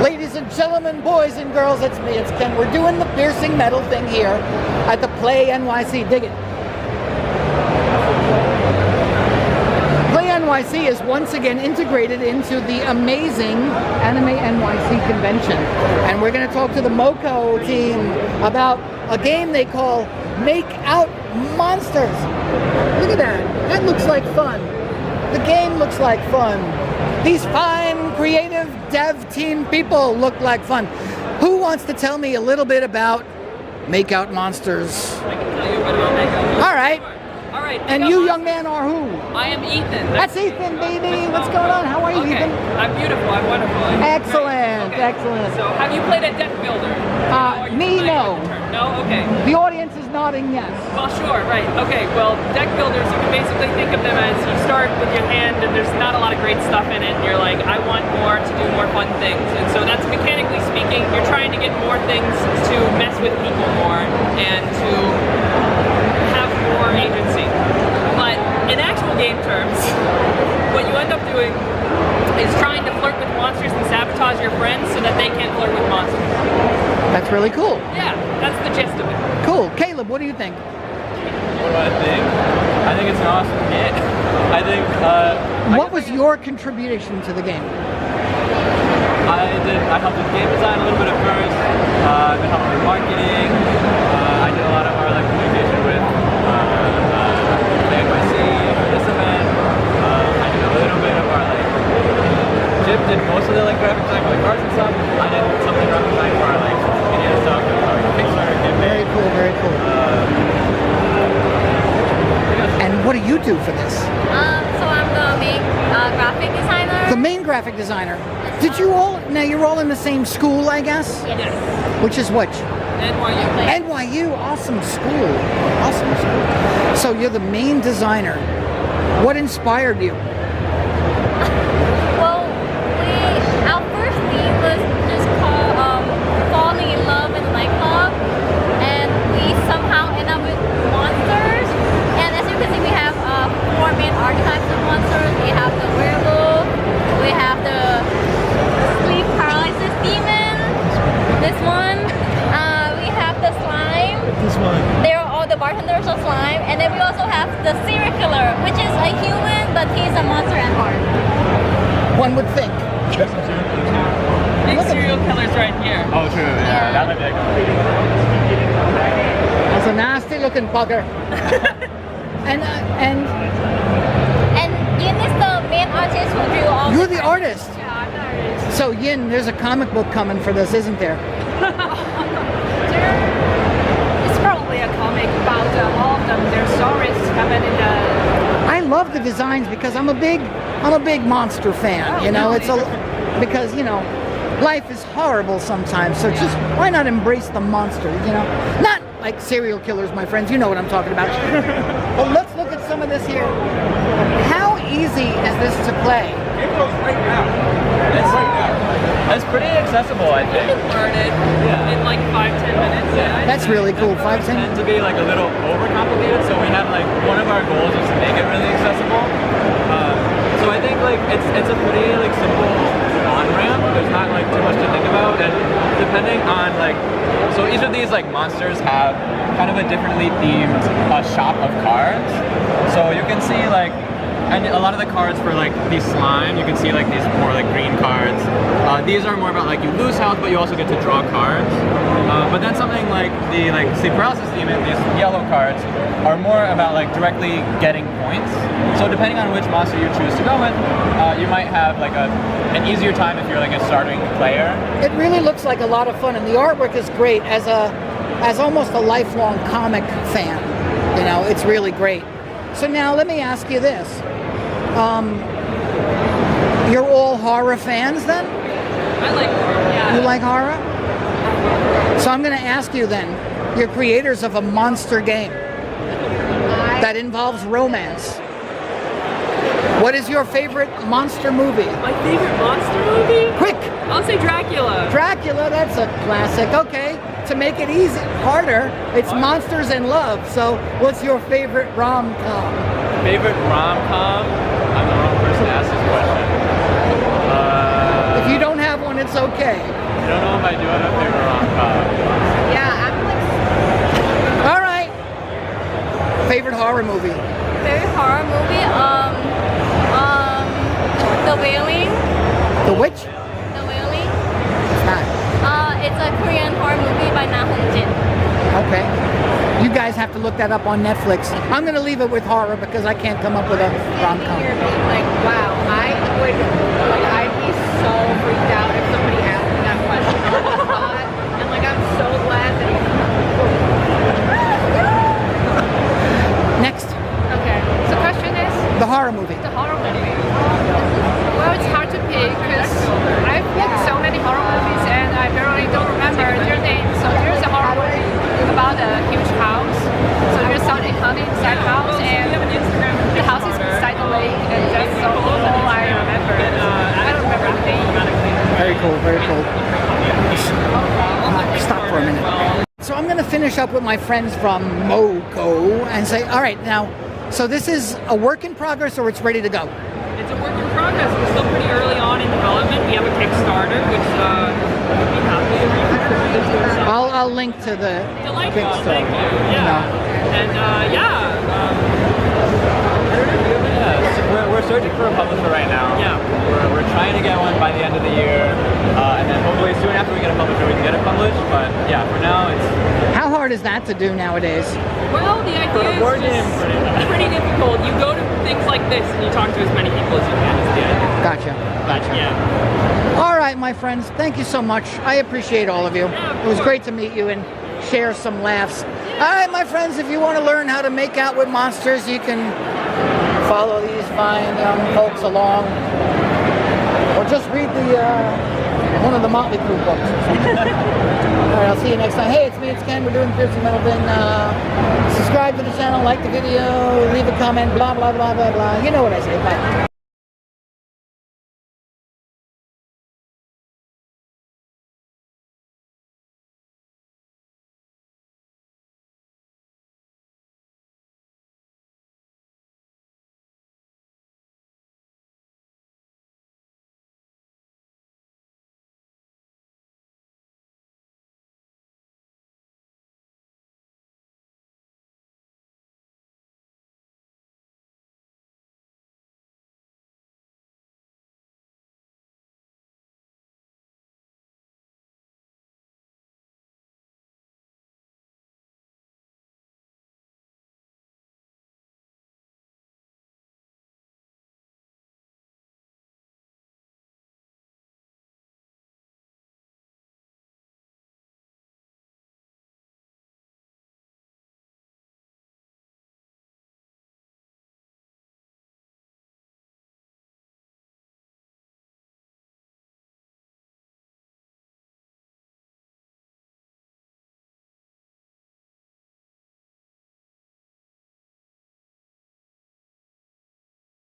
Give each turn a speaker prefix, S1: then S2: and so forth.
S1: Ladies and gentlemen, boys and girls, it's me, it's Ken. We're doing the piercing metal thing here at the Play NYC. Dig it. Play NYC is once again integrated into the amazing Anime NYC convention. And we're going to talk to the MoCo team about a game they call Make Out Monsters. Look at that. That looks like fun. The game looks like fun. These fine, creative dev team people look like fun. Who wants to tell me a little bit about Make Out Monsters?
S2: I can tell you a bit about Make Out Monsters.
S1: All right.
S2: All right.
S1: And you, young man, are who?
S2: I am Ethan.
S1: That's Ethan, baby. What's going on? How are you,
S2: okay.
S1: Ethan?
S2: I'm beautiful. I'm wonderful.
S1: Excellent.
S2: Okay.
S1: Excellent.
S2: So, have you played a deck builder?
S1: Me, no.
S2: No? Okay.
S1: The audience is nodding yes.
S2: Well, sure, right. Okay, well, deck builders, you can basically think of them as you start with your hand and there's not a lot of great stuff in it, and you're like, I want more to do more fun things. And so that's mechanically speaking, you're trying to get more things to mess with people more and to have more agency. But in actual game terms, what you end up doing is trying to flirt with monsters and sabotage your friends so that they can't flirt with monsters.
S1: That's really cool.
S2: Yeah, that's the gist of it.
S1: Cool. Caleb, what do you think?
S3: What do I think? I think it's an awesome game. I think,
S1: what was your contribution to the game?
S3: I helped with game design a little bit at first. I've been helping with marketing. I did a lot of our communication with the NYC for this event. I did a little bit of our Jib did most of the graphic design for the cards and stuff. I did some of the graphic design for our media stuff, Kickstarter, Game.
S1: Very cool, very cool. And what do you do for this?
S4: So I'm the main graphic designer.
S1: The main graphic designer. Did you all, now you're all in the same school, I guess?
S2: Yes.
S1: Which is which?
S2: NYU.
S1: NYU, awesome school. Awesome school. So you're the main designer. What inspired you?
S4: Well, our first theme was just called Falling in Love in a Nightclub, and we somehow end up with monsters. And as you can see, we have 4 main archetypes of monsters. We have the werewolf, we have the sleep paralysis demon, this one, we have the slime.
S3: This one.
S4: They're all the bartenders of slime, and then we also have the serial killer, which is a human, but he's a monster at heart.
S1: One would think.
S2: Big serial killers right here.
S3: Oh, true. Yeah, that might be
S1: That's a nasty looking bugger. and
S4: Yin is the main artist who drew all.
S1: you're the artist.
S4: Yeah, I'm the artist.
S1: So Yin, there's a comic book coming for this, isn't there?
S5: It's probably a comic about all of them. Their stories happen in the.
S1: I love the designs because I'm a big monster fan.
S5: Oh,
S1: You know,
S5: no,
S1: it's because life is horrible sometimes. So just why not embrace the monster? Not like serial killers, my friends. You know what I'm talking about. But let's look at some of this here. How easy is this to play?
S3: It's pretty accessible, I think.
S2: You can learn it in like 5-10 minutes. Yeah.
S1: That's really cool. 5-10.
S3: Tend to be a little overcomplicated, so we have one of our goals is to make it really accessible. So I think it's a pretty simple on-ramp. There's not too much to think about, and depending on so each of these monsters have kind of a differently themed shop of cards. So you can see and a lot of the cards for these slime, you can see these more green cards. These are more about you lose health, but you also get to draw cards. But then something like the sleep paralysis demon, these yellow cards are more about directly getting points. So depending on which monster you choose to go with, you might have an easier time if you're a starting player.
S1: It really looks like a lot of fun, and the artwork is great. As almost a lifelong comic fan, it's really great. So now let me ask you this. You're all horror fans then?
S2: I like horror. Yeah.
S1: You like horror? So I'm going to ask you then. You're creators of a monster game that involves romance. What is your favorite monster movie?
S2: My favorite monster movie?
S1: Quick!
S2: I'll say Dracula.
S1: Dracula, that's a classic. Okay, to make it harder, it's monsters and love. So what's your favorite rom-com?
S3: Favorite rom-com? I'm the wrong person to ask this question.
S1: If you don't have one, it's okay.
S3: I don't know if I do have a favorite rom-com.
S5: Yeah, I'm like
S1: All right. Favorite horror movie?
S4: Favorite horror movie? The Wailing.
S1: The Witch?
S4: The Wailing.
S1: It's not.
S4: It's a Korean horror movie by Na Hong Jin.
S1: Okay. You guys have to look that up on Netflix. I'm going to leave it with horror because I can't come up with a rom-com.
S5: you're being like, wow, I'd be so freaked out if somebody asked me that question on the spot. And like, I'm so glad that
S1: Next,
S5: Okay, so question is,
S1: the horror movie.
S5: the horror movie. Well, it's hard to pick because I've picked so many horror movies and I barely don't remember their names. So there's a horror movie about a huge house. So there's something haunted inside the house and the house is beside the lake and that's all I remember. I don't remember the name.
S1: Very cool, very cool. Stop for a minute. So I'm going to finish up with my friends from MoCo and say, all right, now, so this is a work in progress or it's ready to go?
S2: It's a work in progress. We're still pretty early on in development. We have a Kickstarter, which we'd be happy to read.
S1: I'll link to the
S2: Delightful,
S1: Kickstarter.
S2: thank you. Yeah. And
S3: So we're searching for a publisher right now.
S2: Yeah.
S3: We're trying to get one by the end of the year, and then hopefully soon after we get a publisher, we can get it published. But yeah, for now it's
S1: How hard is that to do nowadays?
S2: well, the idea is
S3: board game,
S2: just pretty difficult. You go to things like this and you talk to as many people as you can. Is the idea.
S1: Gotcha.
S2: Yeah.
S1: All right, my friends, thank you so much. I appreciate all of you. It was great to meet you and share some laughs. All right, my friends, if you want to learn how to make out with monsters, you can follow these fine young folks along, or just read one of the Motley Crue books. All right, I'll see you next time. Hey, it's me, it's Ken. We're doing PiercingMetal. Then subscribe to the channel, like the video, leave a comment, blah, blah, blah, blah, blah. You know what I say. Bye.